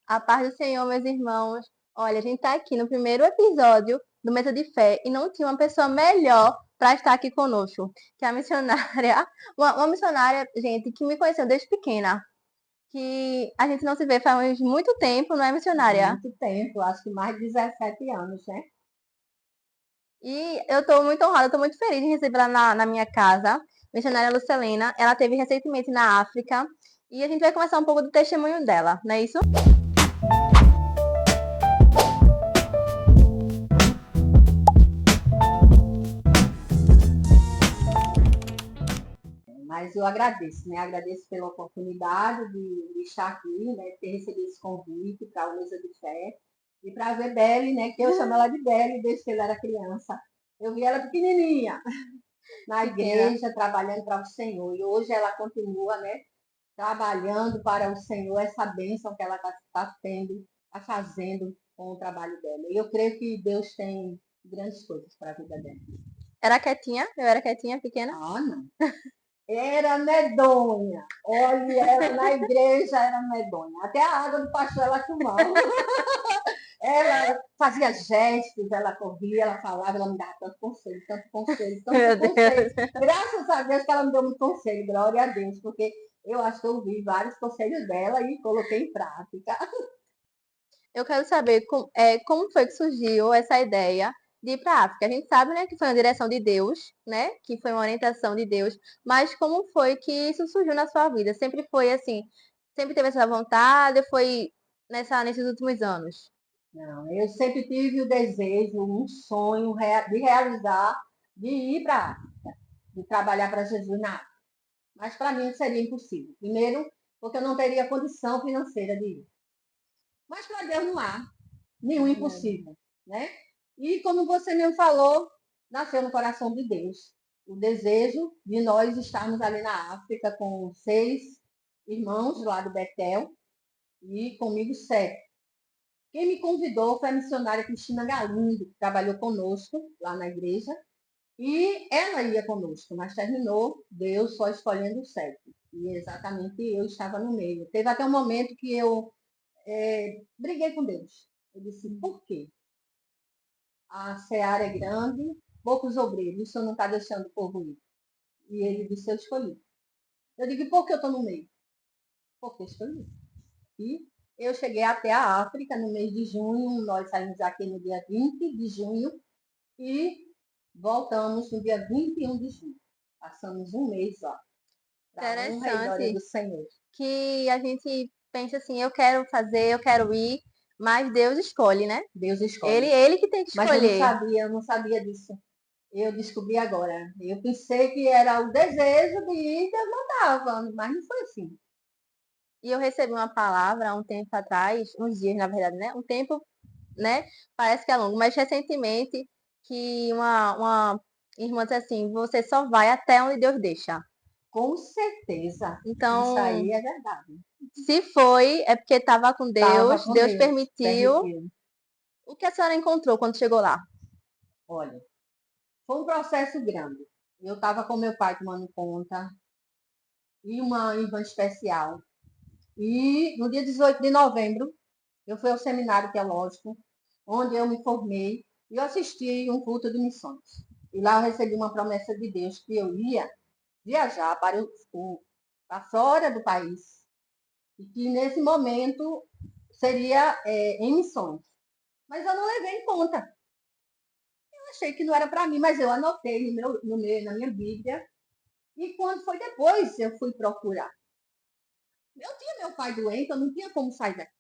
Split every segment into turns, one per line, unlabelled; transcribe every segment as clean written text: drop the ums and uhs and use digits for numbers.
A paz do Senhor, meus irmãos. Olha, a gente está aqui no primeiro episódio do Mesa de Fé e não tinha uma pessoa melhor para estar aqui conosco, que é a missionária, uma missionária, gente, que me conheceu desde pequena, que a gente não se vê faz muito tempo, não é, missionária?
Muito tempo, acho que mais de 17 anos, né?
E eu estou muito honrada, estou muito feliz de recebê-la na minha casa. Missionária Lucelena, ela esteve recentemente na África e a gente vai conversar um pouco do testemunho dela, não é isso?
Mas eu agradeço, né? Agradeço pela oportunidade de estar aqui, né? De ter recebido esse convite para o Mesa de Fé e para ver Belle, né? Que eu chamo ela de Belle desde que ela era criança. Eu vi ela pequenininha na
Pequena.
igreja, trabalhando para o Senhor. E hoje ela continua, né? Trabalhando para o Senhor, essa bênção que ela está tendo, está fazendo com o trabalho dela. E eu creio que Deus tem grandes coisas para a vida dela.
Era quietinha? Eu era quietinha, pequena?
Ah, não. Era medonha. Olha, ela na igreja era medonha. Até a água do pastor ela tomava. Ela fazia gestos, ela corria, ela falava, ela me dava tanto conselho, tanto conselho, tanto
Meu
conselho.
Deus.
Graças a Deus que ela me deu muito conselho, glória a Deus, porque eu acho que eu ouvi vários conselhos dela e coloquei em prática.
Eu quero saber como foi que surgiu essa ideia de ir para a África. A gente sabe, né, que foi uma direção de Deus, né, que foi uma orientação de Deus, mas como foi que isso surgiu na sua vida? Sempre foi assim, sempre teve essa vontade, foi nesses últimos anos?
Não, eu sempre tive o desejo, um sonho de realizar, de ir para a África, de trabalhar para Jesus na África. Mas para mim seria impossível. Primeiro, porque eu não teria condição financeira de ir. Mas para Deus não há nenhum
Verdade.
impossível, né? E como você mesmo falou, nasceu no coração de Deus o desejo de nós estarmos ali na África com 6 irmãos lá do Betel e comigo 7. Quem me convidou foi a missionária Cristina Galindo, que trabalhou conosco lá na igreja, e ela ia conosco, mas terminou Deus só escolhendo os 7. E exatamente eu estava no meio. Teve até um momento que eu briguei com Deus. Eu disse, por quê? A seara é grande, poucos obreiros, o senhor não está deixando o povo ir. E ele disse, eu escolhi. Eu digo, por que eu estou no meio? Porque eu escolhi. E eu cheguei até a África no mês de junho, nós saímos aqui no dia 20 de junho e voltamos no dia 21 de junho. Passamos um mês lá, para a honra e glória
Interessante
do Senhor.
que a gente pensa assim, eu quero fazer, eu quero ir, mas Deus escolhe, né?
Deus
Ele,
escolhe.
ele que tem que
Mas
escolher.
eu não sabia disso. Eu descobri agora. Eu pensei que era o desejo de ir, Deus mandava, mas não foi assim.
E eu recebi uma palavra há um tempo atrás, uns dias, na verdade, né? Um tempo, né? Parece que é longo, mas recentemente que uma irmã disse assim, você só vai até onde Deus deixa.
Com certeza. Isso
Então,
aí é verdade.
se foi, é porque estava com
Estava
Deus,
com
Deus
Deus.
permitiu.
Permitiu.
O que a senhora encontrou quando chegou lá?
Olha, foi um processo grande. Eu estava com meu pai tomando conta e uma irmã especial. E no dia 18 de novembro, eu fui ao seminário teológico, onde eu me formei e eu assisti um culto de missões. E lá eu recebi uma promessa de Deus que eu ia viajar para fora do país e que nesse momento seria em missões. Mas eu não levei em conta. Eu achei que não era para mim, mas eu anotei na minha Bíblia. E quando foi depois, eu fui procurar. Eu tinha meu pai doente, eu não tinha como sair daqui.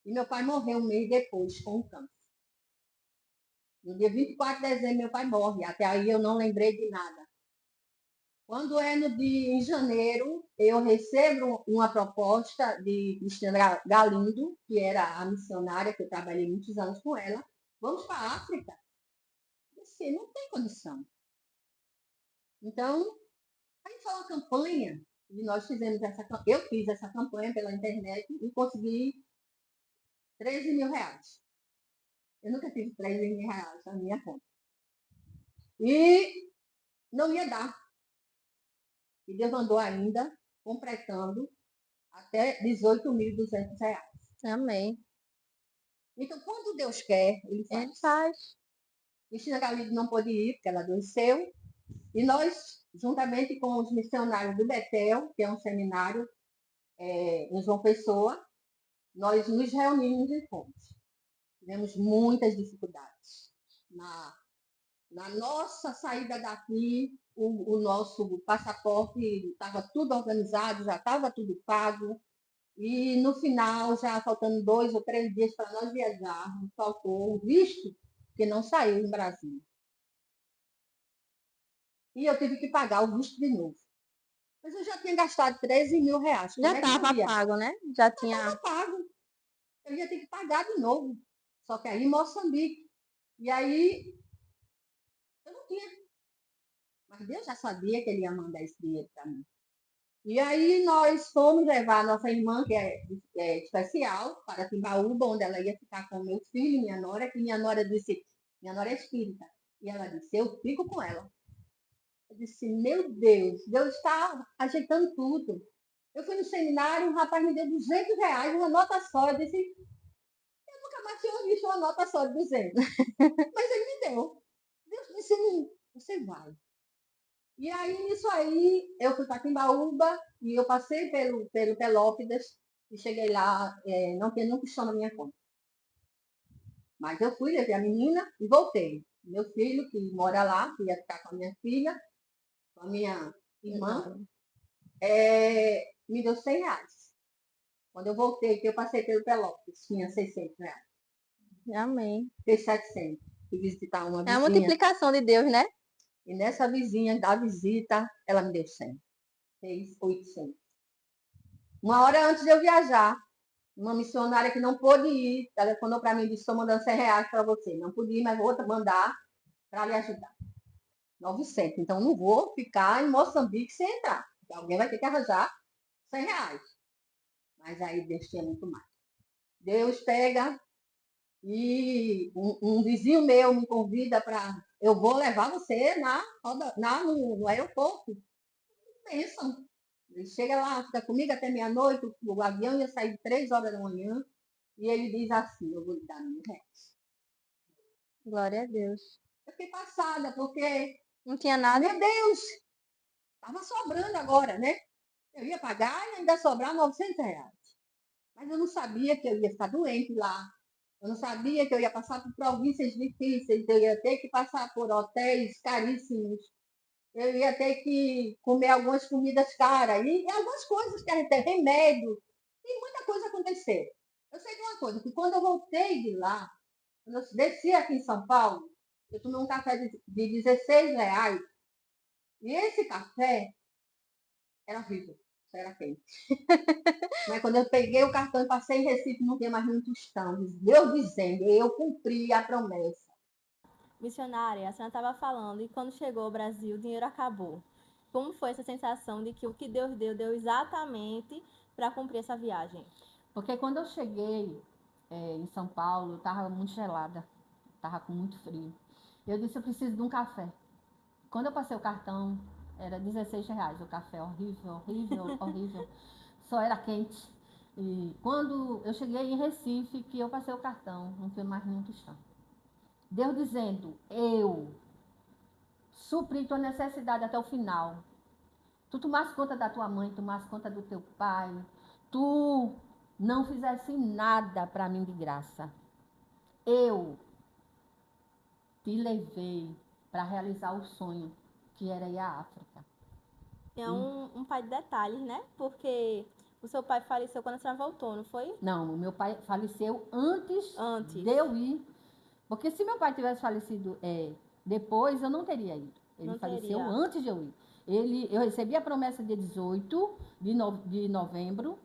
E meu pai morreu um mês depois com um câncer. No dia 24 de dezembro, meu pai morre. Até aí eu não lembrei de nada. Quando é em janeiro, eu recebo uma proposta de Cristina Galindo, que era a missionária, que eu trabalhei muitos anos com ela. Vamos para a África? Eu disse, não tem condição. Então, aí foi uma campanha, e nós fizemos eu fiz essa campanha pela internet e consegui 13 mil reais. Eu nunca tive 13 mil reais na minha conta. E não ia dar. E Deus mandou ainda, completando, até 18.200 reais.
Amém.
Então, quando Deus quer, Ele
Ele
faz.
faz.
Cristina Galindo não pôde ir, porque ela adoeceu. E nós, juntamente com os missionários do Betel, que é um seminário em João Pessoa, nós nos reunimos e fomos. Tivemos muitas dificuldades. Na nossa saída daqui, o nosso passaporte estava tudo organizado, já estava tudo pago. E no final, já faltando 2 ou 3 dias para nós viajarmos, faltou o visto, que não saiu no Brasil. E eu tive que pagar o visto de novo. Mas eu já tinha gastado 13 mil reais.
Já
Como é que eu
estava
ia?
pago, né? Já
Já
tinha.
estava pago. Eu ia ter que pagar de novo. Só que aí em Moçambique. E aí eu não tinha. Mas Deus já sabia que ele ia mandar esse dinheiro para mim. E aí nós fomos levar a nossa irmã, que é especial, para Timbaúba, onde ela ia ficar com meu filho, minha nora, que minha nora disse, minha nora é espírita. E ela disse, eu fico com ela. Eu disse, meu Deus, Deus está ajeitando tudo. Eu fui no seminário, um rapaz me deu 200 reais, uma nota só. Eu disse, eu nunca mais tinha visto uma nota só de 200. Mas ele me deu. Deus disse, você vai. E aí, nisso aí, eu fui para Timbaúba e eu passei pelo Pelópidas e cheguei lá, não tinha nenhum pistão na minha conta. Mas eu fui, levei a menina e voltei. Meu filho, que mora lá, que ia ficar com a minha filha, com a minha irmã, me deu 100 reais. Quando eu voltei, que eu passei pelo Pelópidas, tinha 600 reais.
Amém.
Fez 700. Fui visitar uma
É a
vizinha.
multiplicação de Deus, né?
E nessa vizinha da visita, ela me deu 100. Fez 800. Uma hora antes de eu viajar, uma missionária que não pôde ir, telefonou para mim e disse, estou mandando 100 reais para você. Não pude ir, mas vou mandar para lhe ajudar. 900. Então, não vou ficar em Moçambique sem entrar. Porque alguém vai ter que arranjar 100 reais. Mas aí Deus tinha muito mais. Deus pega e um vizinho meu me convida para... Eu vou levar você no aeroporto. Pensam. Ele chega lá, fica comigo até meia-noite, o avião ia sair 3 horas da manhã, e ele diz assim, eu vou lhe dar 1.000 reais.
Glória a Deus.
Eu fiquei passada, porque,
Não tinha nada.
meu Deus, estava sobrando agora, né? Eu ia pagar e ainda sobrar 900 reais. Mas eu não sabia que eu ia ficar doente lá. Eu não sabia que eu ia passar por províncias difíceis, eu ia ter que passar por hotéis caríssimos, eu ia ter que comer algumas comidas caras e algumas coisas que a gente tem, remédio, e muita coisa aconteceu. Eu sei de uma coisa, que quando eu voltei de lá, quando eu desci aqui em São Paulo, eu tomei um café de 16 reais, e esse café era horrível, era quente. Mas quando eu peguei o cartão e passei em Recife, não tinha mais nenhum tostão. Deus dizendo, eu cumpri a promessa.
Missionária, a senhora estava falando e quando chegou ao Brasil, o dinheiro acabou. Como foi essa sensação de que o que Deus deu, deu exatamente para cumprir essa viagem?
Porque quando eu cheguei em São Paulo, eu estava muito gelada, estava com muito frio. Eu disse, eu preciso de um café. Quando eu passei o cartão, era 16 reais o café, horrível, horrível, horrível. Só era quente. E quando eu cheguei em Recife, que eu passei o cartão, não tinha mais nenhum tostão. Deus dizendo, eu supri tua necessidade até o final. Tu tomaste conta da tua mãe, tomaste conta do teu pai. Tu não fizesse nada para mim de graça. Eu te levei para realizar o sonho, que era ir à África.
É um pai de detalhes, né? Porque o seu pai faleceu quando a senhora voltou, não foi?
Não, o meu pai faleceu antes
Antes.
de eu ir. Porque se meu pai tivesse falecido depois, eu não teria ido. Ele
Não
faleceu
teria.
antes de eu ir. Eu recebi a promessa dia 18 de novembro.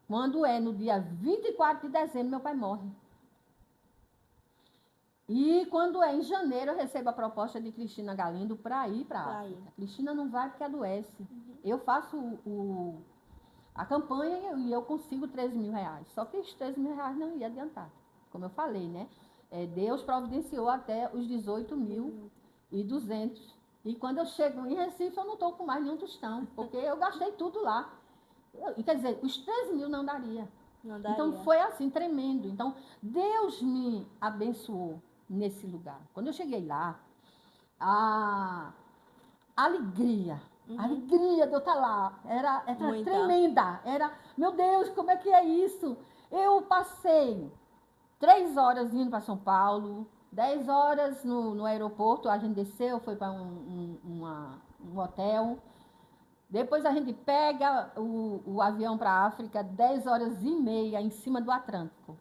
Quando no dia 24 de dezembro, meu pai morre. E quando em janeiro, eu recebo a proposta de Cristina Galindo para ir para a África. Cristina não vai porque adoece. Eu faço a campanha e eu consigo 13 mil reais. Só que os 13 mil reais não ia adiantar. Como eu falei, né? Deus providenciou até os 18.200. E quando eu chego em Recife, eu não estou com mais nenhum tostão, porque eu gastei tudo lá. Quer dizer, os 13 mil não daria.
Não daria.
Então foi assim, tremendo. Então Deus me abençoou nesse lugar. Quando eu cheguei lá, a alegria, a alegria de eu estar lá, era
Muita.
tremenda. Era, meu Deus, como é que é isso? Eu passei 3 horas indo para São Paulo, 10 horas no aeroporto, a gente desceu, foi para um hotel. Depois a gente pega o avião para a África, 10 horas e meia em cima do Atlântico.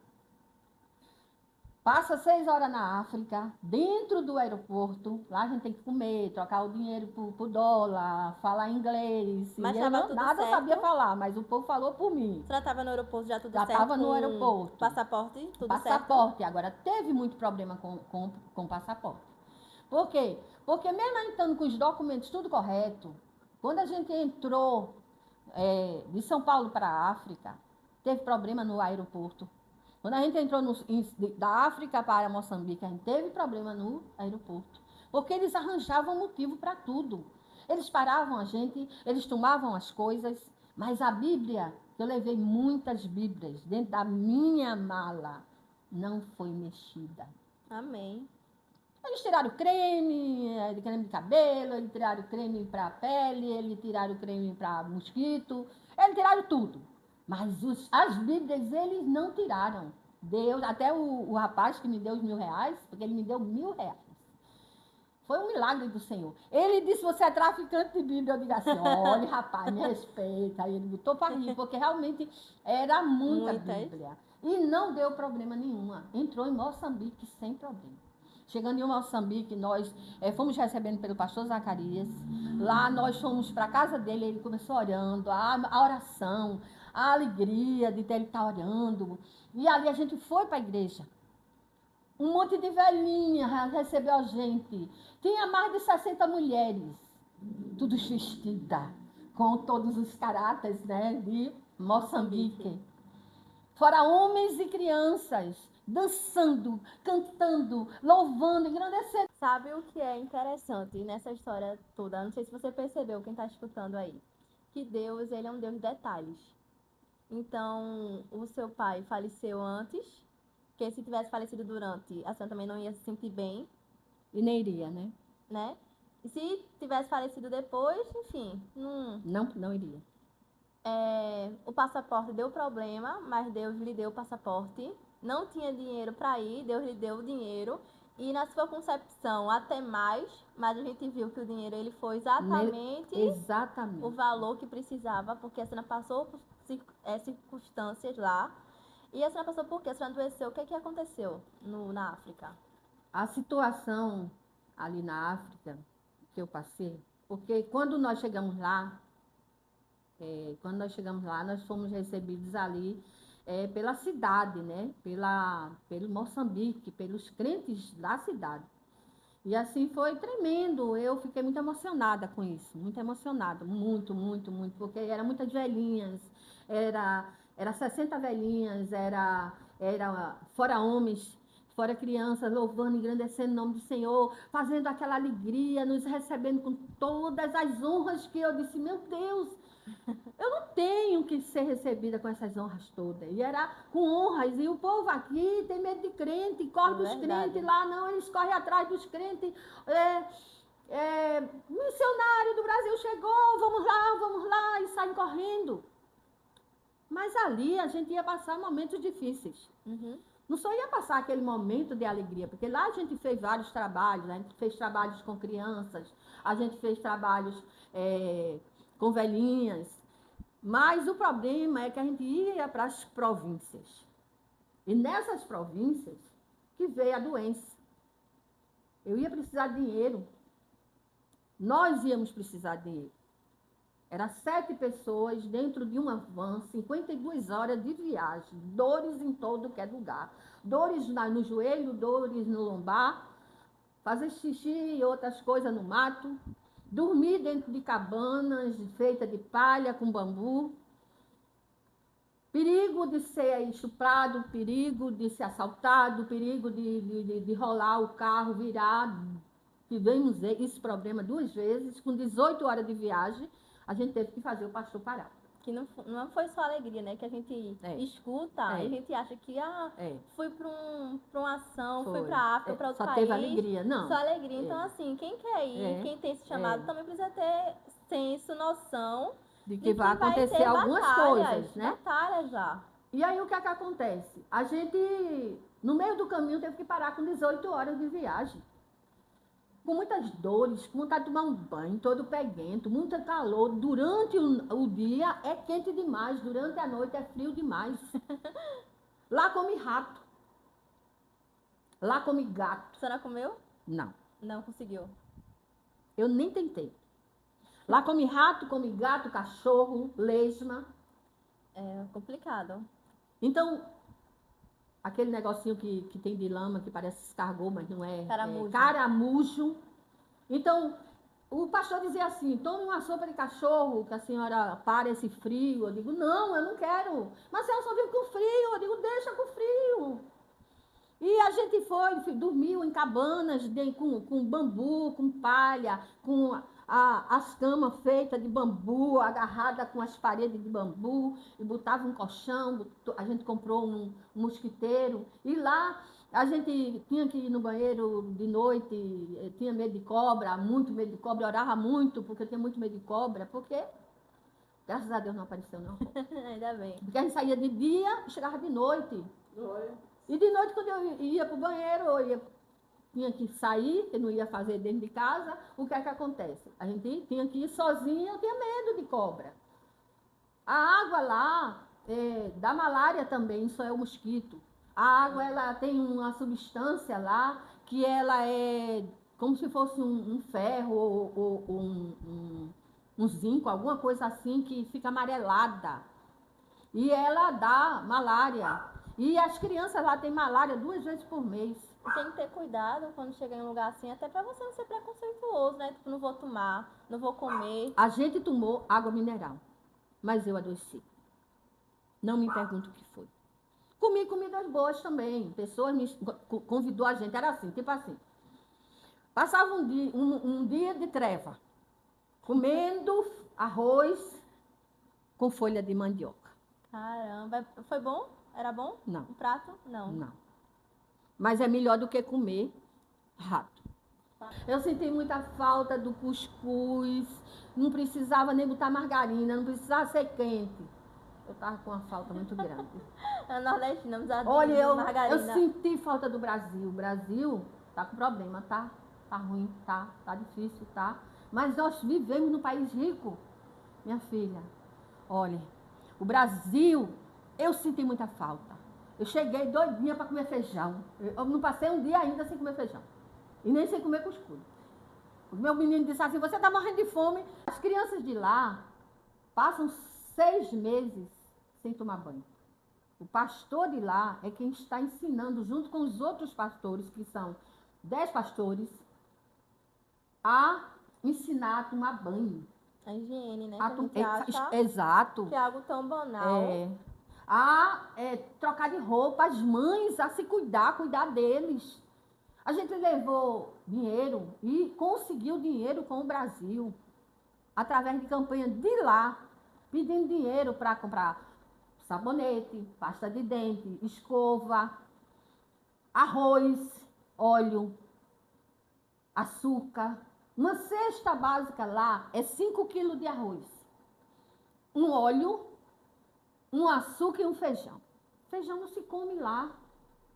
Passa 6 horas na África, dentro do aeroporto. Lá a gente tem que comer, trocar o dinheiro por dólar, falar inglês.
Mas
eu
tava tudo
nada
certo?
sabia falar, mas o povo falou por mim.
Você já estava no aeroporto já tudo
Já
certo?
tava no
com
aeroporto.
Passaporte, tudo certo?
Passaporte. Agora, teve muito problema com passaporte. Por quê? Porque mesmo a gente estando com os documentos tudo correto, quando a gente entrou de São Paulo para a África, teve problema no aeroporto. Quando a gente entrou da África para Moçambique, a gente teve problema no aeroporto. Porque eles arranjavam motivo para tudo. Eles paravam a gente, eles tomavam as coisas, mas a Bíblia, eu levei muitas Bíblias dentro da minha mala, não foi mexida.
Amém.
Eles tiraram creme de cabelo, eles tiraram creme para pele, eles tiraram creme para mosquito, eles tiraram tudo. Mas as Bíblias eles não tiraram. Deus, até o rapaz que me deu os R$1.000, porque ele me deu R$1.000. Foi um milagre do Senhor. Ele disse, você é traficante de Bíblia. Eu digo assim, olha, rapaz, me respeita. Aí ele botou para rir, porque realmente era muita Bíblia. E não deu problema nenhuma. Entrou em Moçambique sem problema. Chegando em Moçambique, nós fomos recebendo pelo pastor Zacarias. Lá nós fomos para a casa dele, ele começou orando, a oração, a alegria de ele estar orando. E ali a gente foi para a igreja. Um monte de velhinha recebeu a gente. Tinha mais de 60 mulheres, todas vestidas, com todos os caráteres, né, de Moçambique. Fora homens e crianças, dançando, cantando, louvando, engrandecendo.
Sabe o que é interessante nessa história toda? Não sei se você percebeu, quem está escutando aí, que Deus, ele é um Deus de detalhes. Então, o seu pai faleceu antes, porque se tivesse falecido durante, a senhora também não ia se sentir bem.
E nem iria,
né? E se tivesse falecido depois, enfim,
não iria.
O passaporte deu problema, mas Deus lhe deu o passaporte. Não tinha dinheiro para ir, Deus lhe deu o dinheiro. E na sua concepção, até mais, mas a gente viu que o dinheiro ele foi exatamente o valor que precisava, porque a senhora passou por circunstâncias lá. E a senhora passou por quê? A senhora adoeceu. O que aconteceu na África?
A situação ali na África que eu passei, porque quando nós chegamos lá, nós fomos recebidos ali pela cidade, né? Pelo Moçambique, pelos crentes da cidade. E assim foi tremendo. Eu fiquei muito emocionada com isso, muito emocionada, muito, muito, muito, porque eram muitas velhinhas, era 60 velhinhas, era fora homens, fora crianças, louvando, engrandecendo o nome do Senhor, fazendo aquela alegria, nos recebendo com todas as honras que eu disse, meu Deus, eu não tenho que ser recebida com essas honras todas. E era com honras. E o povo aqui tem medo de crente, corre dos crentes lá, não, eles correm atrás dos crentes. Missionário do Brasil chegou, vamos lá, e saem correndo. Mas ali a gente ia passar momentos difíceis. Não só ia passar aquele momento de alegria, porque lá a gente fez vários trabalhos, a gente fez trabalhos com crianças, a gente fez trabalhos com velhinhas. Mas o problema é que a gente ia para as províncias. E nessas províncias que veio a doença. Eu ia precisar de dinheiro. Nós íamos precisar de dinheiro. Eram 7 pessoas dentro de uma van, 52 horas de viagem, dores em todo que é lugar. Dores no joelho, dores no lombar, fazer xixi e outras coisas no mato. Dormir dentro de cabanas feitas de palha com bambu. Perigo de ser estuprado, perigo de ser assaltado, perigo de rolar o carro, virar. Tivemos esse problema 2 vezes, com 18 horas de viagem, a gente teve que fazer o pastor parar.
que não foi só alegria, né? Que a gente escuta e a gente acha que fui para uma ação, fui para a África, para outro
só
país.
teve alegria, não.
Só alegria. Então, assim, quem quer ir, quem tem esse chamado, também precisa ter senso, noção
de que vai acontecer algumas coisas, né?
Batalhas lá.
E aí o que é que acontece? A gente, no meio do caminho, teve que parar com 18 horas de viagem. Com muitas dores, com vontade de tomar um banho, todo peguento, muito calor. Durante o dia é quente demais, durante a noite é frio demais. Lá come rato. Lá come gato.
A senhora comeu?
Não.
Não conseguiu?
Eu nem tentei. Lá come rato, come gato, cachorro, lesma.
É complicado.
Então, aquele negocinho que tem de lama, que parece escargot, mas não é.
Caramujo.
É caramujo. Então, o pastor dizia assim, tome uma sopa de cachorro, que a senhora para esse frio. Eu digo, não, eu não quero. Mas a senhora só vive com frio. Eu digo, deixa com frio. E a gente dormiu em cabanas com bambu, com palha, com as camas feitas de bambu, agarrada com as paredes de bambu, e botava um colchão, a gente comprou um mosquiteiro, e lá a gente tinha que ir no banheiro de noite, tinha medo de cobra, muito medo de cobra, orava muito, porque eu tinha muito medo de cobra, porque, graças a Deus, não apareceu não.
Ainda bem.
Porque a gente saía de dia e chegava de noite. E de noite, quando eu ia para o banheiro, tinha que sair, que não ia fazer dentro de casa, o que é que acontece? A gente tinha que ir sozinha, eu tinha medo de cobra. A água lá dá malária também, isso é o mosquito. A água, ela tem uma substância lá, que ela é como se fosse um ferro ou um zinco, alguma coisa assim, que fica amarelada. E ela dá malária. E as crianças lá têm malária 2 vezes por mês.
Tem que ter cuidado quando chegar em um lugar assim, até pra você não ser preconceituoso, né? Tipo, não vou tomar, não vou comer.
A gente tomou água mineral, mas eu adoeci. Não me pergunto o que foi. Comi comidas boas também. Pessoas me convidou a gente, era assim, tipo assim. Passava um dia de treva, comendo arroz com folha de mandioca.
Caramba, foi bom? Era bom?
Não.
O prato? Não.
Não. Mas é melhor do que comer rato. Eu senti muita falta do cuscuz, não precisava nem botar margarina, não precisava ser quente. Eu tava com uma falta muito grande.
A nordestina,
Olha, eu
margarina.
senti falta do Brasil. O Brasil tá com problema, tá? Tá ruim, tá difícil, tá? Mas nós vivemos num país rico, minha filha. Olha, o Brasil, eu senti muita falta. Eu cheguei doidinha para comer feijão. Eu não passei um dia ainda sem comer feijão. E nem sem comer cuscuz. O meu menino disse assim, você está morrendo de fome. As crianças de lá passam 6 meses sem tomar banho. O pastor de lá é quem está ensinando, junto com os outros pastores, que são 10 pastores, a ensinar a tomar banho.
A higiene, né?
Exato.
Que é algo tão banal.
A trocar de roupa, as mães a se cuidar deles. A gente levou dinheiro e conseguiu dinheiro com o Brasil, através de campanha de lá, pedindo dinheiro para comprar sabonete, pasta de dente, escova, arroz, óleo, açúcar. Uma cesta básica lá é 5 quilos de arroz, um óleo, um açúcar e um feijão. Feijão não se come lá.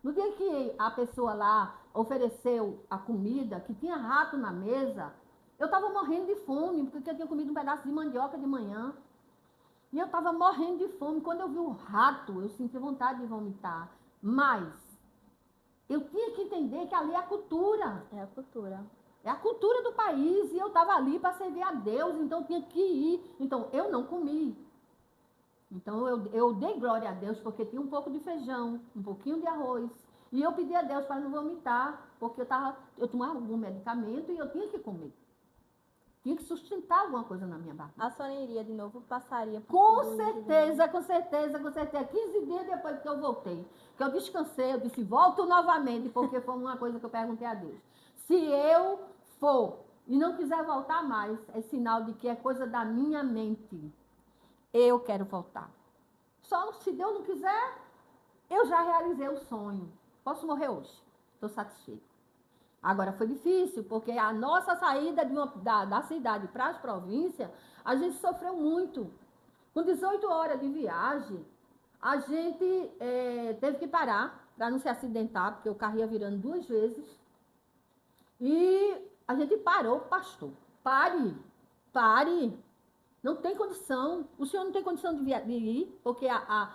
No dia que a pessoa lá ofereceu a comida, que tinha rato na mesa, eu estava morrendo de fome, porque eu tinha comido um pedaço de mandioca de manhã. E eu estava morrendo de fome. Quando eu vi o rato, eu senti vontade de vomitar. Mas eu tinha que entender que ali é a cultura.
É a cultura.
É a cultura do país. E eu estava ali para servir a Deus, então eu tinha que ir. Então eu não comi. Então eu dei glória a Deus porque tinha um pouco de feijão, um pouquinho de arroz. E eu pedi a Deus para não vomitar, porque eu tomava algum medicamento e eu tinha que comer. Tinha que sustentar alguma coisa na minha barriga.
A senhora iria de novo, passaria por
Com certeza, com certeza, com certeza. 15 dias depois que eu voltei, que eu descansei, eu disse, volto novamente, porque foi uma coisa que eu perguntei a Deus. Se eu for e não quiser voltar mais, é sinal de que é coisa da minha mente. eu quero voltar. Só se Deus não quiser, eu já realizei o sonho. Posso morrer hoje. Estou satisfeita. Agora foi difícil, porque a nossa saída da cidade para as províncias, a gente sofreu muito. Com 18 horas de viagem, a gente teve que parar para não se acidentar, porque o carro ia virando 2 vezes. E a gente parou, pastor. Pare. Não tem condição. O senhor não tem condição de ir, porque a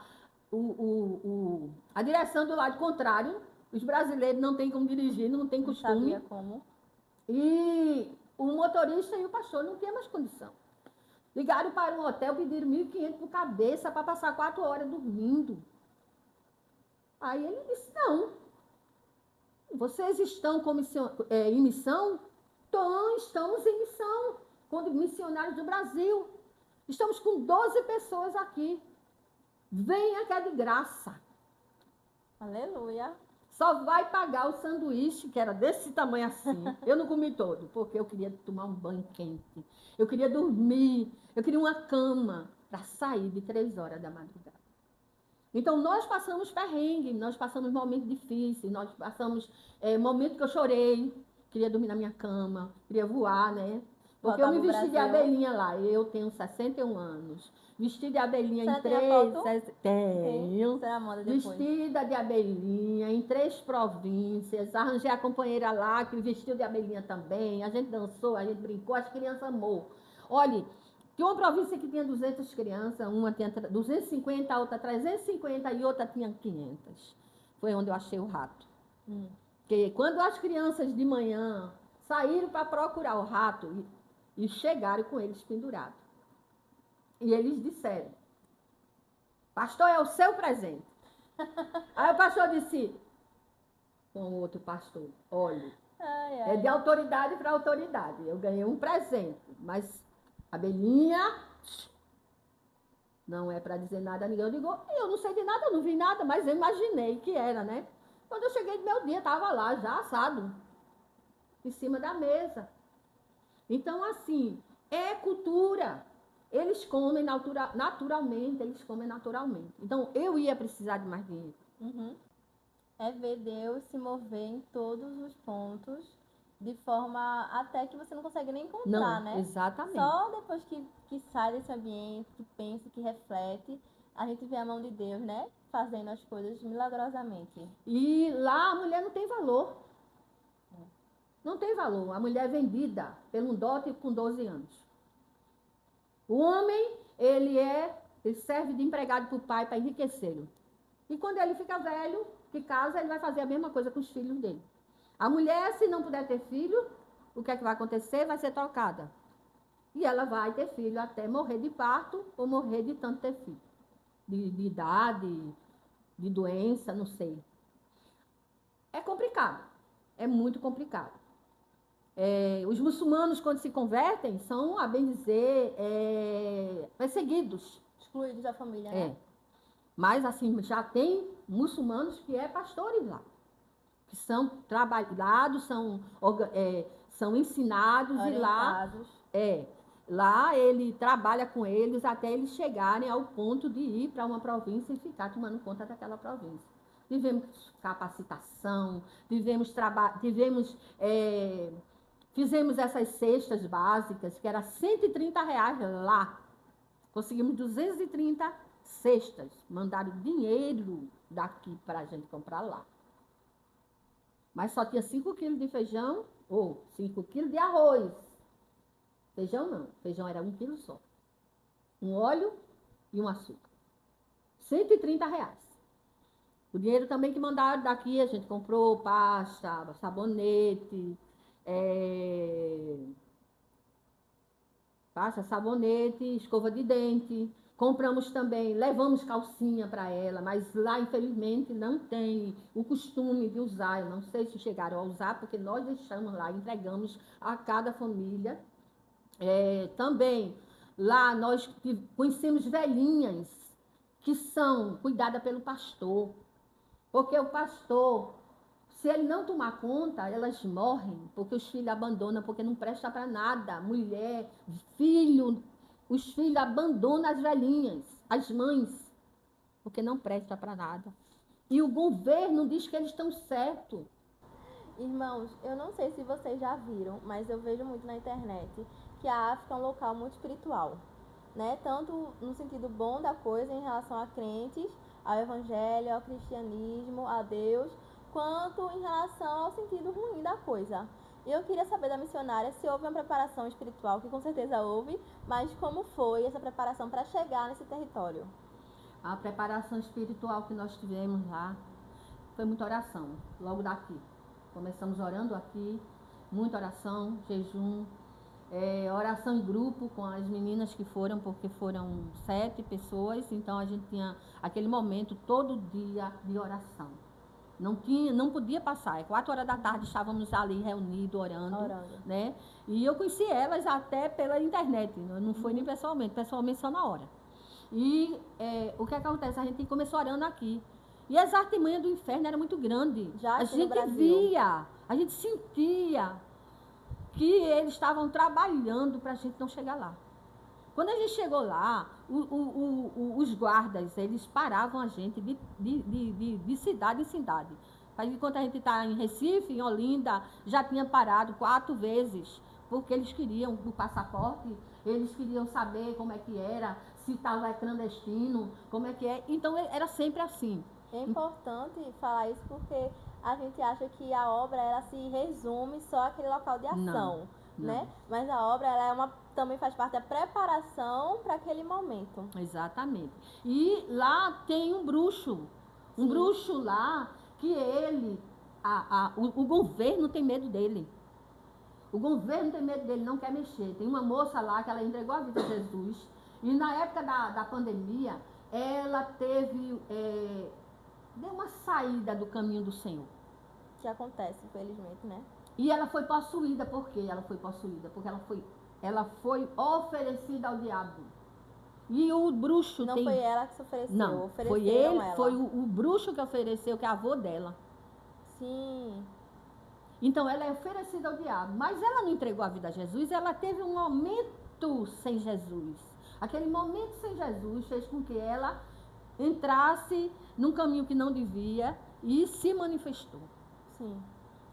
direção do lado contrário, os brasileiros não têm como dirigir, não tem costume.
Não sabia como.
E o motorista e o pastor não tinham mais condição. Ligaram para um hotel, pediram 1.500 por cabeça para passar 4 horas dormindo. Aí ele disse, não. Vocês estão em missão? Então, estamos em missão, como missionários do Brasil. Estamos com 12 pessoas aqui. Venha que é de graça.
Aleluia.
Só vai pagar o sanduíche, que era desse tamanho assim. Eu não comi todo, porque eu queria tomar um banho quente. Eu queria dormir. Eu queria uma cama para sair de 3 horas da madrugada. Então, nós passamos perrengue, nós passamos momentos difíceis, nós passamos momentos que eu chorei, queria dormir na minha cama, queria voar, né? Porque eu me vesti de abelhinha lá, eu tenho 61 anos. Vesti de abelhinha em 3... Tenho. Vestida de abelhinha em 3 províncias, arranjei a companheira lá, que vestiu de abelhinha também, a gente dançou, a gente brincou, as crianças amou. Olha, tinha uma província que tinha 200 crianças, uma tinha 250, a outra 350 e outra tinha 500. Foi onde eu achei o rato. Porque quando as crianças de manhã saíram para procurar o rato e chegaram com eles pendurados. E eles disseram, pastor, é o seu presente. Aí o pastor disse, com o outro pastor, olha, é de autoridade para autoridade. Eu ganhei um presente, mas abelhinha, não é para dizer nada a ninguém. Eu digo, eu não sei de nada, eu não vi nada, mas eu imaginei que era, né? Quando eu cheguei no meu dia, estava lá, já assado, em cima da mesa. Então, assim, é cultura. Eles comem naturalmente, eles comem naturalmente. Então, eu ia precisar de mais dinheiro.
É ver Deus se mover em todos os pontos, de forma até que você não consegue nem encontrar, né?
Exatamente.
Só depois que sai desse ambiente, que pensa, que reflete, a gente vê a mão de Deus, né? Fazendo as coisas milagrosamente.
E lá a mulher não tem valor. Não tem valor. A mulher é vendida pelo dote com 12 anos. O homem, ele serve de empregado para o pai para enriquecê-lo. E quando ele fica velho, que casa, ele vai fazer a mesma coisa com os filhos dele. A mulher, se não puder ter filho, o que é que vai acontecer? Vai ser trocada. E ela vai ter filho até morrer de parto ou morrer de tanto ter filho. De idade, de doença, não sei. É complicado. É muito complicado. Os muçulmanos, quando se convertem, são, a bem dizer, perseguidos.
Excluídos da família, né?
Mas, assim, já tem muçulmanos que pastores lá. Que são trabalhados, são ensinados
orientados.
E lá ele trabalha com eles até eles chegarem ao ponto de ir para uma província e ficar tomando conta daquela província. Tivemos capacitação, fizemos essas cestas básicas, que era R$130 lá. Conseguimos 230 cestas. Mandaram dinheiro daqui para a gente comprar lá. Mas só tinha 5 quilos de feijão ou 5 quilos de arroz. Feijão não. Feijão era 1 quilo só. Um óleo e um açúcar. R$130. O dinheiro também que mandaram daqui, a gente comprou pasta, sabonete, escova de dente. Compramos também, levamos calcinha para ela, mas lá, infelizmente, não tem o costume de usar. Eu não sei se chegaram a usar, porque nós deixamos lá, entregamos a cada família. Também, lá nós conhecemos velhinhas que são cuidadas pelo pastor. Porque o pastor, se ele não tomar conta, elas morrem, porque os filhos abandonam, porque não presta para nada. Mulher, filho, Os filhos abandonam as velhinhas, as mães, porque não presta para nada. E o governo diz que eles estão certos.
Irmãos, eu não sei se vocês já viram, mas eu vejo muito na internet que a África é um local muito espiritual, né? Tanto no sentido bom da coisa em relação a crentes, ao evangelho, ao cristianismo, a Deus, quanto em relação ao sentido ruim da coisa. E eu queria saber da missionária se houve uma preparação espiritual, que com certeza houve, mas como foi essa preparação para chegar nesse território?
A preparação espiritual que nós tivemos lá foi muita oração, logo daqui. Começamos orando aqui, muita oração, jejum, oração em grupo com as meninas que foram, porque foram 7 pessoas, então a gente tinha aquele momento todo dia de oração. Não podia passar, 4 horas da tarde estávamos ali reunidos, orando. Né? E eu conheci elas até pela internet, não foi nem pessoalmente só na hora. E o que acontece? A gente começou orando aqui. E as artimanhas do inferno eram muito grandes. A gente via, a gente sentia que eles estavam trabalhando para a gente não chegar lá. Quando a gente chegou lá, os guardas, eles paravam a gente de cidade em cidade. Enquanto a gente está em Recife, em Olinda, já tinha parado 4 vezes, porque eles queriam o passaporte, eles queriam saber como é que era, se estava clandestino, como é que é. Então, era sempre assim.
É importante falar isso porque a gente acha que a obra ela se resume só àquele local de ação, né? Mas a obra ela também faz parte da preparação para aquele momento.
Exatamente. E lá tem um bruxo. Um bruxo lá que o governo tem medo dele. O governo tem medo dele, não quer mexer. Tem uma moça lá que ela entregou a vida a Jesus. E na época da pandemia, ela deu uma saída do caminho do Senhor.
Que acontece, infelizmente, né?
E ela foi possuída. Por quê? Ela foi possuída porque ela foi oferecida ao diabo. E o bruxo
não foi ela que se ofereceu,
não, foi ele, ela. Foi o bruxo que ofereceu, que é avô dela.
Sim.
Então ela é oferecida ao diabo, mas ela não entregou a vida a Jesus, ela teve um momento sem Jesus. Aquele momento sem Jesus fez com que ela entrasse num caminho que não devia e se manifestou.
Sim.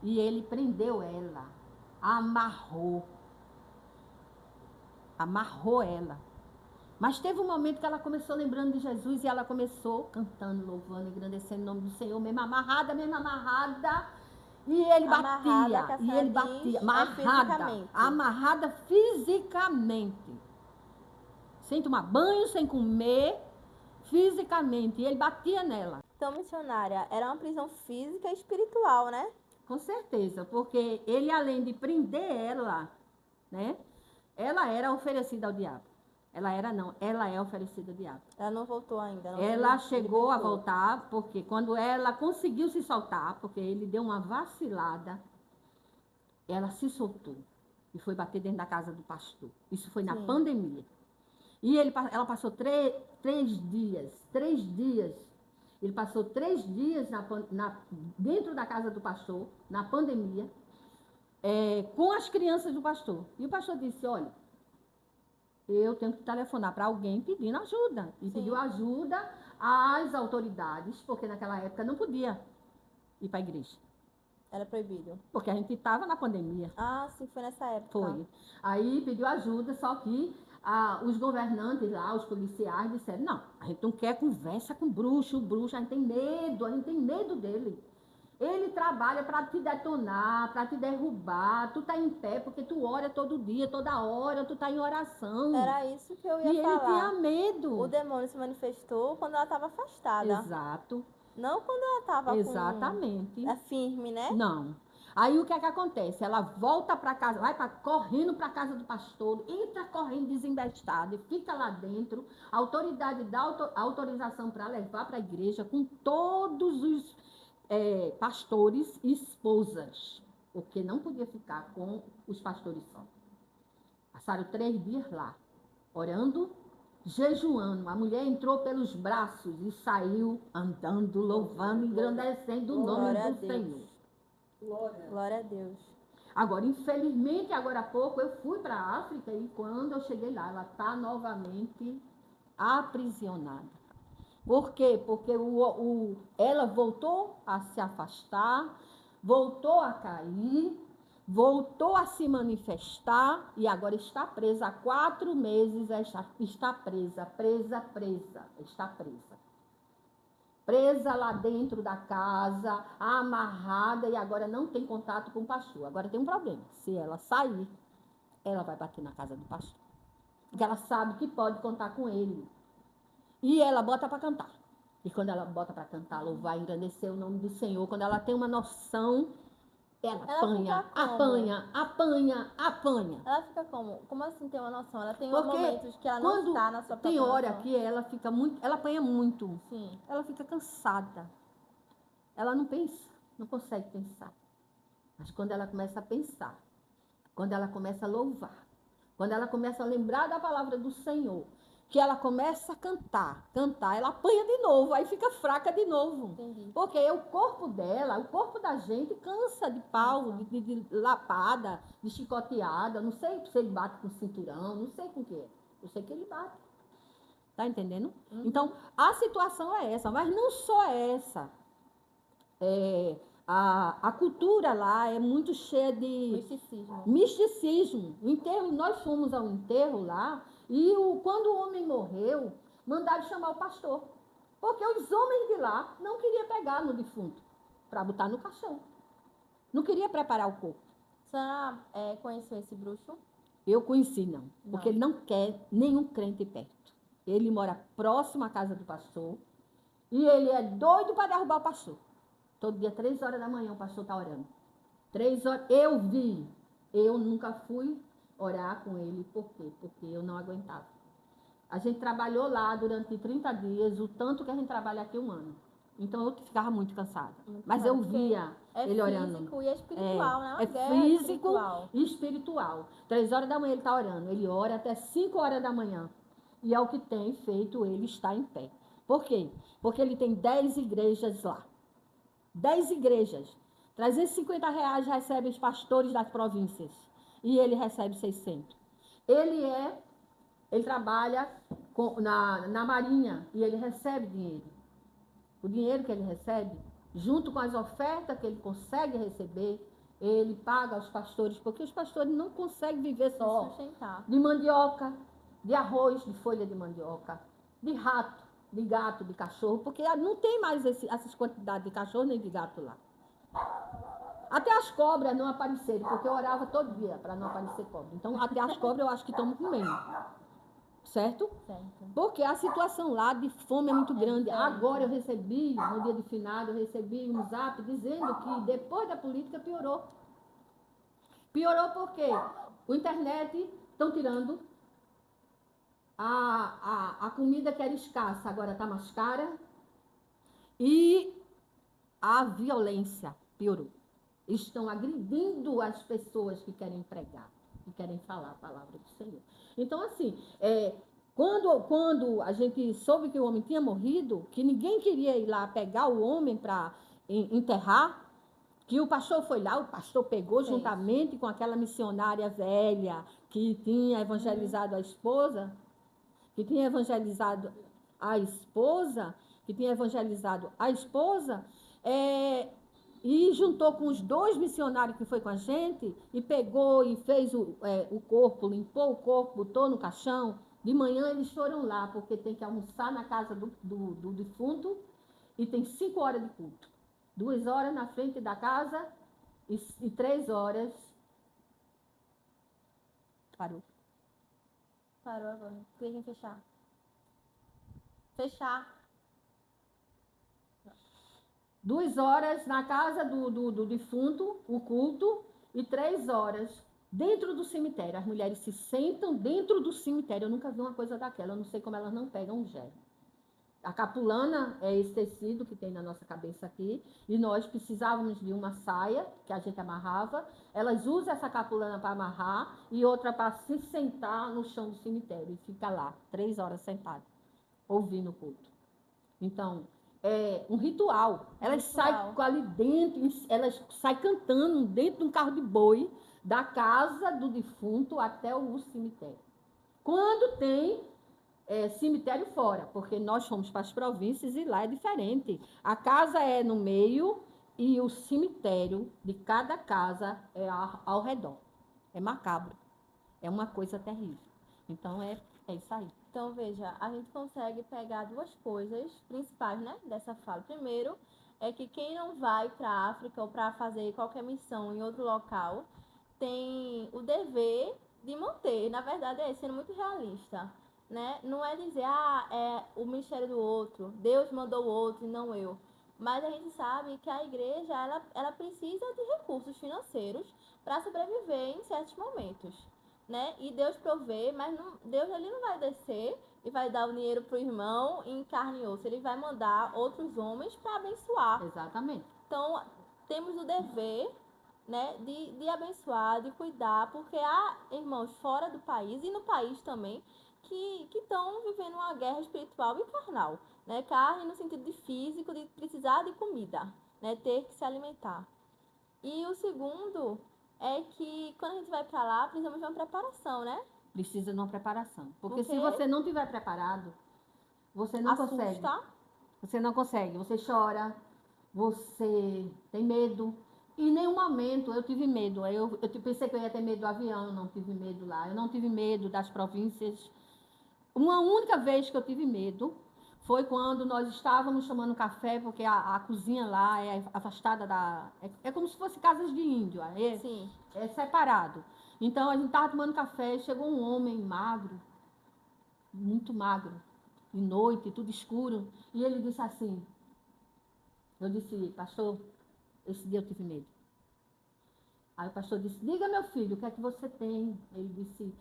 E ele prendeu ela, amarrou ela. Mas teve um momento que ela começou lembrando de Jesus e ela começou cantando, louvando, engrandecendo o nome do Senhor, mesmo amarrada. E ele batia, amarrada fisicamente. Sem tomar banho, sem comer, fisicamente. E ele batia nela.
Então, missionária, era uma prisão física e espiritual, né?
Com certeza, porque ele, além de prender ela, né? Ela era oferecida ao diabo. Ela é oferecida ao diabo.
Ela não voltou ainda.
Ela chegou a voltar, porque quando ela conseguiu se soltar, porque ele deu uma vacilada, ela se soltou e foi bater dentro da casa do pastor. Isso foi na pandemia. E ela passou 3 dias. Ele passou 3 dias dentro da casa do pastor, na pandemia, com as crianças do pastor. E o pastor disse, olha, eu tenho que telefonar para alguém pedindo ajuda. E pediu ajuda às autoridades, porque naquela época não podia ir para a igreja.
Era proibido.
Porque a gente estava na pandemia.
Ah, sim, foi nessa época.
Foi. Aí pediu ajuda, só que os governantes lá, os policiais, disseram, não, a gente não quer conversa com o bruxo, a gente tem medo dele. Ele trabalha para te detonar, para te derrubar. Tu tá em pé porque tu ora todo dia, toda hora, tu tá em oração.
Era isso que eu ia falar.
E ele tinha medo.
O demônio se manifestou quando ela estava afastada.
Exato.
Não quando ela estava
exatamente.
Firme, né?
Não. Aí o que é que acontece? Ela volta para casa, correndo para casa do pastor, entra correndo desembestada e fica lá dentro. A autoridade dá autorização para levar para a igreja com todos os pastores e esposas, porque não podia ficar com os pastores só. Passaram 3 dias lá, orando, jejuando. A mulher entrou pelos braços e saiu andando, louvando, engrandecendo o nome do Senhor.
Glória a Deus.
Agora, infelizmente, agora há pouco, eu fui para a África e quando eu cheguei lá, ela está novamente aprisionada. Por quê? Porque ela voltou a se afastar, voltou a cair, voltou a se manifestar e agora está presa há 4 meses, está presa. Presa lá dentro da casa, amarrada e agora não tem contato com o pastor. Agora tem um problema, se ela sair, ela vai bater na casa do pastor. Porque ela sabe que pode contar com ele. E ela bota para cantar. E quando ela bota para cantar, louvar, engrandecer o nome do Senhor, quando ela tem uma noção, ela apanha.
Ela fica como? Como assim tem uma noção? Ela tem
Porque
momentos que ela não está na sua própria
tem hora
noção.
que ela fica muito, ela apanha muito.
Sim.
Ela fica cansada. Ela não pensa, não consegue pensar. Mas quando ela começa a pensar, quando ela começa a louvar, quando ela começa a lembrar da palavra do Senhor, que ela começa a cantar, ela apanha de novo, aí fica fraca de novo.
Entendi.
Porque o corpo dela, o corpo da gente cansa de pau, de lapada, de chicoteada. Não sei se ele bate com cinturão, não sei com o que é. Eu sei que ele bate. Tá entendendo? Então, a situação é essa, mas não só essa. A cultura lá é muito cheia de misticismo. O enterro, nós fomos ao enterro lá e quando o homem morreu, mandaram chamar o pastor. Porque os homens de lá não queriam pegar no defunto para botar no caixão. Não queria preparar o corpo.
A senhora conheceu esse bruxo?
Eu conheci, não. Porque ele não quer nenhum crente perto. Ele mora próximo à casa do pastor e ele é doido para derrubar o pastor. Todo dia, 3 horas da manhã, o pastor está orando. 3 horas, eu vi. Eu nunca fui orar com ele. Por quê? Porque eu não aguentava. A gente trabalhou lá durante 30 dias, o tanto que a gente trabalha aqui 1 ano. Então, eu ficava muito cansada. Mas eu via ele orando.
É físico e espiritual, né?
É físico e espiritual. 3 horas da manhã ele está orando. Ele ora até 5 horas da manhã. E é o que tem feito ele estar em pé. Por quê? Porque ele tem 10 igrejas lá. 10 igrejas. R$350 recebem os pastores das províncias. E ele recebe 600. Ele trabalha na Marinha e ele recebe dinheiro. O dinheiro que ele recebe, junto com as ofertas que ele consegue receber, ele paga aos pastores, porque os pastores não conseguem viver só de mandioca, de arroz, de folha de mandioca, de rato, de gato, de cachorro, porque não tem mais essas quantidades de cachorro nem de gato lá. Até as cobras não apareceram, porque eu orava todo dia para não aparecer cobra. Então, até as cobras eu acho que estão comendo. Certo? Porque a situação lá de fome é muito grande. Agora eu recebi, no dia de finado, eu recebi um zap dizendo que depois da política piorou. Piorou porque o internet estão tirando a comida que era escassa, agora está mais cara. E a violência piorou. Estão agredindo as pessoas que querem pregar, que querem falar a palavra do Senhor. Então, assim, quando a gente soube que o homem tinha morrido, que ninguém queria ir lá pegar o homem para enterrar, que o pastor foi lá, o pastor pegou juntamente com aquela missionária velha que tinha evangelizado a esposa, e juntou com os 2 missionários que foi com a gente, e pegou e fez o corpo, limpou o corpo, botou no caixão. De manhã eles foram lá, porque tem que almoçar na casa do defunto, e tem 5 horas de culto. 2 horas na frente da casa e 3 horas... Parou
agora. Clique em fechar. Fechar.
2 horas na casa do defunto, o culto, e 3 horas dentro do cemitério. As mulheres se sentam dentro do cemitério. Eu nunca vi uma coisa daquela. Eu não sei como elas não pegam um germe. A capulana é esse tecido que tem na nossa cabeça aqui. E nós precisávamos de uma saia que a gente amarrava. Elas usam essa capulana para amarrar e outra para se sentar no chão do cemitério. E fica lá, 3 horas sentada, ouvindo o culto. Então... é um ritual. Elas saem ali dentro, elas saem cantando dentro de um carro de boi, da casa do defunto até o cemitério. Quando tem cemitério fora, porque nós fomos para as províncias e lá é diferente. A casa é no meio e o cemitério de cada casa é ao redor. É macabro. É uma coisa terrível. Então, é isso aí.
Então, veja, a gente consegue pegar duas coisas principais, né, dessa fala. Primeiro, é que quem não vai para a África ou para fazer qualquer missão em outro local tem o dever de manter. Na verdade, sendo muito realista, né? Não é dizer, é o ministério do outro, Deus mandou o outro e não eu. Mas a gente sabe que a igreja, ela precisa de recursos financeiros para sobreviver em certos momentos, né? E Deus provê, mas Deus ele não vai descer e vai dar o dinheiro para o irmão em carne e osso. Ele vai mandar outros homens para abençoar.
Exatamente.
Então, temos o dever, né, de abençoar, de cuidar, porque há irmãos fora do país e no país também que estão vivendo uma guerra espiritual e carnal, né? Carne no sentido de físico, de precisar de comida, né? Ter que se alimentar. E o segundo é que quando a gente vai para lá, precisamos de uma preparação, né?
Precisa de uma preparação. Porque se você não tiver preparado, você não consegue. Você não consegue. Você chora, você tem medo. E em nenhum momento eu tive medo. Eu pensei que eu ia ter medo do avião, eu não tive medo lá. Eu não tive medo das províncias. Uma única vez que eu tive medo foi quando nós estávamos tomando café, porque a cozinha lá é afastada da... É como se fosse casas de índio,
Sim.
É separado. Então, a gente estava tomando café e chegou um homem magro, muito magro, de noite, tudo escuro, e ele disse assim, eu disse, pastor, esse dia eu tive medo. Aí o pastor disse, diga meu filho, o que é que você tem? Ele disse,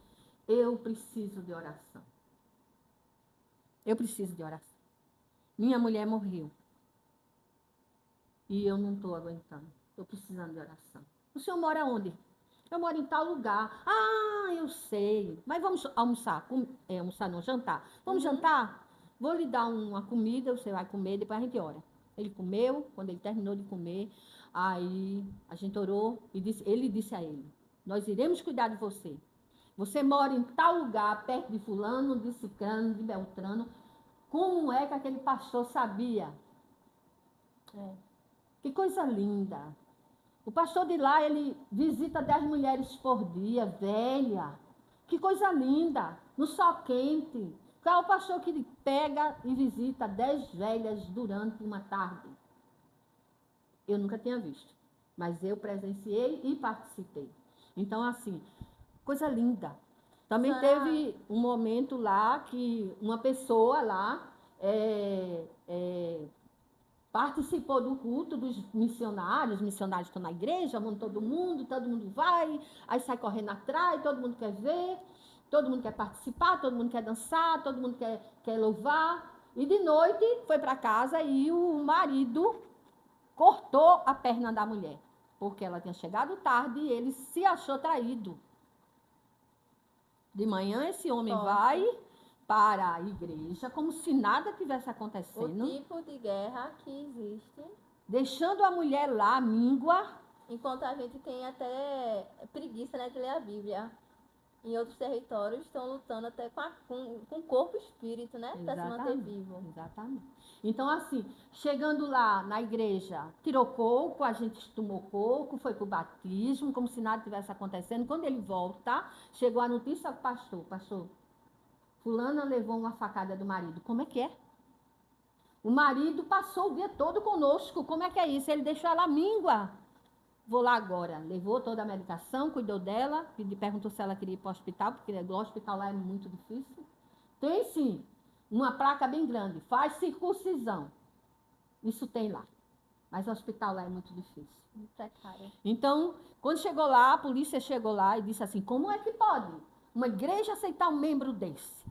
eu preciso de oração. Eu preciso de oração. Minha mulher morreu. E eu não estou aguentando. Estou precisando de oração. O senhor mora onde? Eu moro em tal lugar. Ah, eu sei. Mas vamos almoçar. Almoçar não, jantar. Vamos jantar? Vou lhe dar uma comida, você vai comer, depois a gente ora. Ele comeu, quando ele terminou de comer, aí a gente orou e ele disse a ele, nós iremos cuidar de você. Você mora em tal lugar, perto de fulano, de cicrano, de beltrano. Como é que aquele pastor sabia? Que coisa linda. O pastor de lá, ele visita 10 mulheres por dia, velha. Que coisa linda. No sol quente. Qual é o pastor que pega e visita 10 velhas durante uma tarde? Eu nunca tinha visto. Mas eu presenciei e participei. Então, assim, coisa linda. Também teve um momento lá que uma pessoa lá participou do culto dos missionários estão na igreja, vão todo mundo vai, aí sai correndo atrás, todo mundo quer ver, todo mundo quer participar, todo mundo quer dançar, todo mundo quer louvar. E de noite foi para casa e o marido cortou a perna da mulher, porque ela tinha chegado tarde e ele se achou traído. De manhã esse homem vai para a igreja, como se nada tivesse acontecendo.
O tipo de guerra que existe.
Deixando a mulher lá, míngua.
Enquanto a gente tem até preguiça, né, de ler a Bíblia. Em outros territórios estão lutando até com corpo e espírito, né, para se manter vivo.
Exatamente. Então, assim, chegando lá na igreja, tirou coco, a gente tomou coco, foi para o batismo, como se nada tivesse acontecendo. Quando ele volta, chegou a notícia ao pastor, fulana levou uma facada do marido. Como é que é? O marido passou o dia todo conosco. Como é que é isso? Ele deixou ela míngua. Vou lá agora. Levou toda a medicação, cuidou dela, perguntou se ela queria ir para o hospital, porque o hospital lá é muito difícil. Tem sim, uma placa bem grande, faz circuncisão. Isso tem lá. Mas o hospital lá é muito difícil.
Precário.
Então, quando chegou lá, a polícia chegou lá e disse assim, como é que pode uma igreja aceitar um membro desse?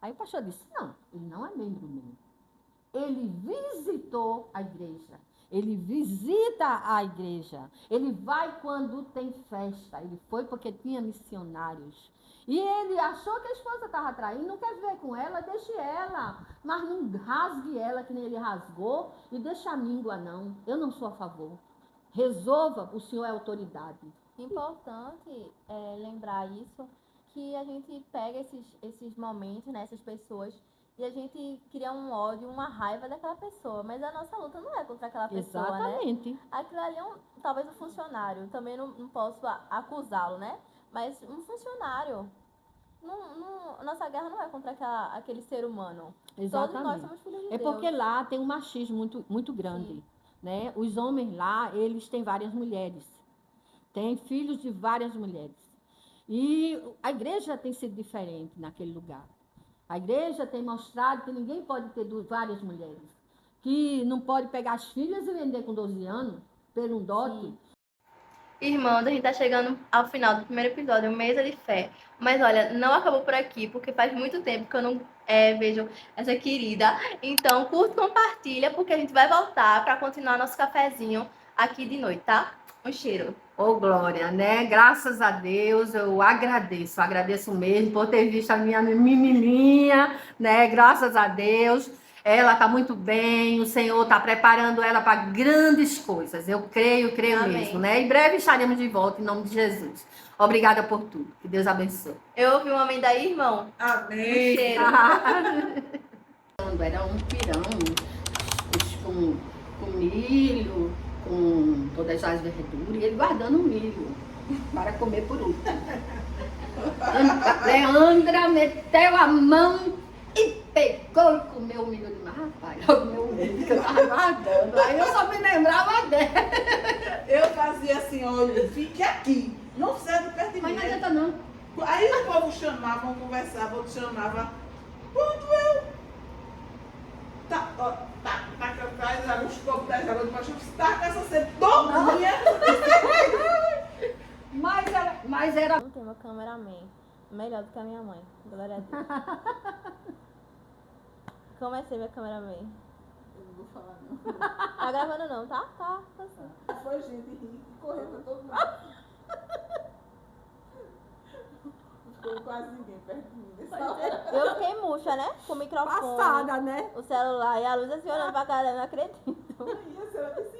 Aí o pastor disse, não, ele não é membro meu. Ele visitou a igreja. Ele visita a igreja. Ele vai quando tem festa. Ele foi porque tinha missionários. E ele achou que a esposa estava traindo, não quer ver com ela, deixe ela. Mas não rasgue ela que nem ele rasgou e deixa a míngua, não. Eu não sou a favor. Resolva, o senhor é autoridade.
Importante lembrar isso, que a gente pega esses momentos, né, essas pessoas, e a gente cria um ódio, uma raiva daquela pessoa. Mas a nossa luta não é contra aquela pessoa, né?
Exatamente.
Aquilo ali é talvez um funcionário, também não posso acusá-lo, né? Mas um funcionário. Nossa guerra não é contra aquele ser humano. Todos nós
Exatamente.
somos filhos de
É
Deus.
porque lá tem um machismo muito grande,
Sim.
né? Os homens lá, eles têm várias mulheres. Têm filhos de várias mulheres. E a igreja tem sido diferente naquele lugar. A igreja tem mostrado que ninguém pode ter várias mulheres. Que não pode pegar as filhas e vender com 12 anos, pelo um dote.
Sim. Irmãos, a gente tá chegando ao final do primeiro episódio, Mesa de Fé. Mas olha, não acabou por aqui, porque faz muito tempo que eu não vejo essa querida. Então, curte e compartilha, porque a gente vai voltar para continuar nosso cafezinho aqui de noite, tá? Um cheiro.
Ô, Glória, né? Graças a Deus, eu agradeço mesmo por ter visto a minha menininha, né? Graças a Deus, ela tá muito bem, o Senhor tá preparando ela para grandes coisas. Eu creio
Amém.
mesmo, né? Em breve estaremos de volta, em nome de Jesus. Obrigada por tudo. Que Deus abençoe.
Eu ouvi um amém daí, irmão?
Amém.
Um cheiro.
Era um pirão com milho, com todas as verduras, e ele guardando o milho para comer por último. Leandra meteu a mão e pegou e comeu o milho demais. Rapaz, eu comeu o milho que eu estava guardando. Aí eu só me lembrava dela.
Eu fazia assim, olha, fique aqui, não saia de perto de
Mas
mim.
não adianta não.
Aí o povo chamava, um conversava, outro chamava. Quando eu traz os copos das águas do baixo, tá com essa sede todinha.
Mas era.
Não tem meu cameraman. Melhor do que a minha mãe. Glória a Deus. Como é ser meu cameraman?
Eu não vou falar não.
Tá gravando não, tá? Tá assim.
Foi gente rir, correu pra todo mundo. Não ficou quase ninguém perto de mim nessa hora.
Eu fiquei murcha, né? Com o microfone,
Passada, né?
o celular e a luz assim olhando pra cara, eu não acredito.
E a senhora disse